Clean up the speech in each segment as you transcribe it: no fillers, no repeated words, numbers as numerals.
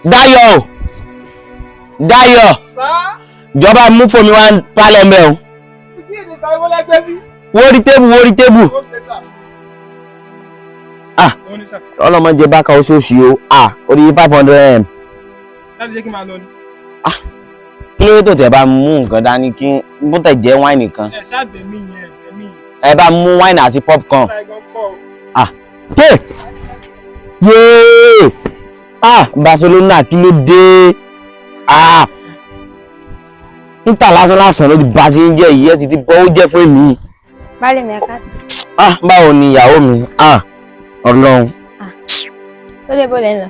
Dayọ̀ ìjọba mú fún mi wá pálẹ̀ mẹ́ o. Wórí tébù. Ọlọ́mọdé bá ka oṣooṣì o. Orí 500 m. Kí ló tó tẹ̀ bá mú nǹkan dání kí bó tẹ̀ jẹ́ wáìnì kan. Ẹ bá mú wáìnì àti popcorn. Yéé! Barcelona kí ló dé? Inter lásán ló ti bá ti ń jẹ́ ìyẹ́ ti bọ́ ó jẹ́ fún mi. Bálẹ̀ mi ẹ̀ka sí. Báwo ni ìyàwó mi? Ọlọ́run. Tó lè bọ́lẹ̀ ń lọ.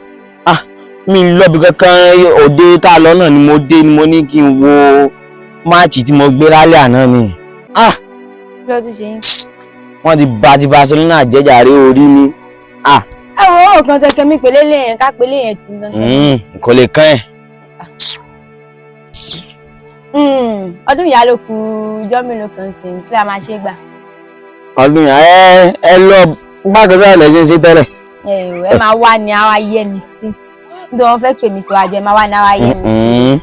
Mi lọ́bi kankan òde tá a lọ náà ni mo dé ni mo ní kí n wo máàcì tí mo gbé lálẹ́ àná ni. Bí ó tún ṣe yín. Wọ́n ti bá ti Barcelona jẹ́jàre orí ni. Ẹ wo ọ̀kan tẹ̀kẹ́ mi pèlè lẹ́yìn ká pèlè yẹn ti ń dán. Kò lè kán ẹ̀. Ọdún ìyá ló kù ọjọ́ mélòó kan sí kí la máa ṣe gbà. Ọdún ìyá ẹ lọ bákan sáà lẹ́sìn ṣe tẹ́lẹ̀. Ẹ máa wá ní àwa yẹ mi sí. Nítorí wọ́n fẹ́ pè mí síwájú ẹ máa wá ní àwa yẹ mi sí.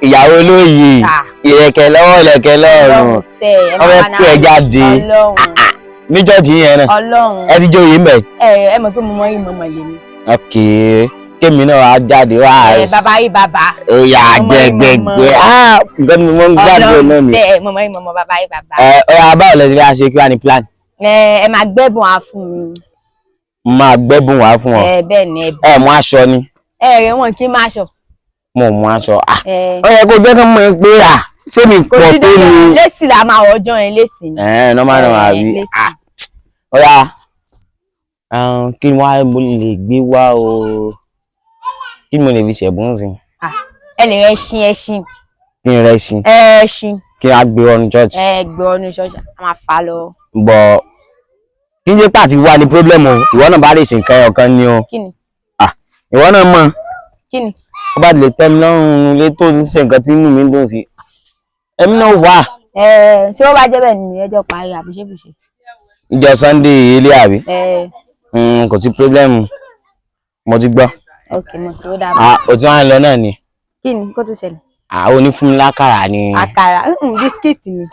Ìyàwó olóyè ìrẹ̀kẹ̀ lọ́wọ́ ìrẹ̀kẹ̀ lọ́rùn wọ́n fẹ́ pè ẹ jáde ní chọ́ọ̀chì yẹn náà. Ọlọ́run ẹ ti jó yìí mbẹ. Ẹ mọ̀ pé mo mọ ìmọ̀ mọ̀ lèmi. Ok kémi náà á jáde wá. Bàbá yìí bàbá. Ìyá jẹjẹjẹ nǹkan ni mo ń gbàdúrà náà ni. Ọlọ́run mo mọ ìmọ̀ mọ̀ bàbá yìí bàbá. Báwo lẹ ti rí aṣe kí wàá ní plan. Ẹ máa gbẹ́bùn wá fún mi. Máa gbẹ́bùn wá fún ọ. Bẹ́ẹ̀ ni ẹ mú aṣọ ni. Rẹ̀ wọ́n kí n máa ṣọ. Mo mú aṣọ. Ó yẹ kó jẹ́ kí n mọ̀ pé ṣé mi pọ̀ tó ni. Lẹ́sì la máa wọ ọjọ́ yẹn lẹ́sì ni. Nọ́mà náà àbí. Ó yá kí ni wàá mo lè gbé wá o. Kí ni mo lè fi ṣẹ̀bùn sí. Ẹ lè rẹ ẹṣin. Kí n rẹ ẹṣin. Ẹṣin. Kí n á gbé ọ ní church. Gbé ọ ní church a máa fà á lọ. Bọ̀ kí n jẹ́ pàtí wà ní problem o ìwọ náà bá lè ṣe nǹkan ọ̀kan ni o. Kí ni. Ìwọ náà mọ̀. Kí ni. Ó bá lè tẹ́ mi lọ́rùn lé tó ti ṣe nǹkan tí inú mi ń dùn sí. Ẹ̀mí náà wà. Ṣé ó bá jẹ́ bẹ́ẹ̀ ni ẹjọ́ parí àbí ṣé kò ṣe. Ìjọ Sunday ilé àbí. Kò sí problem mo ti gbọ́. Ok mo ti ó dábàá. O ti wá ń lọ náà ni. Kí ni kó tó ṣẹlẹ̀. Ó ní fún mi lákàrà ni. Àkàrà bisikíìtì ni.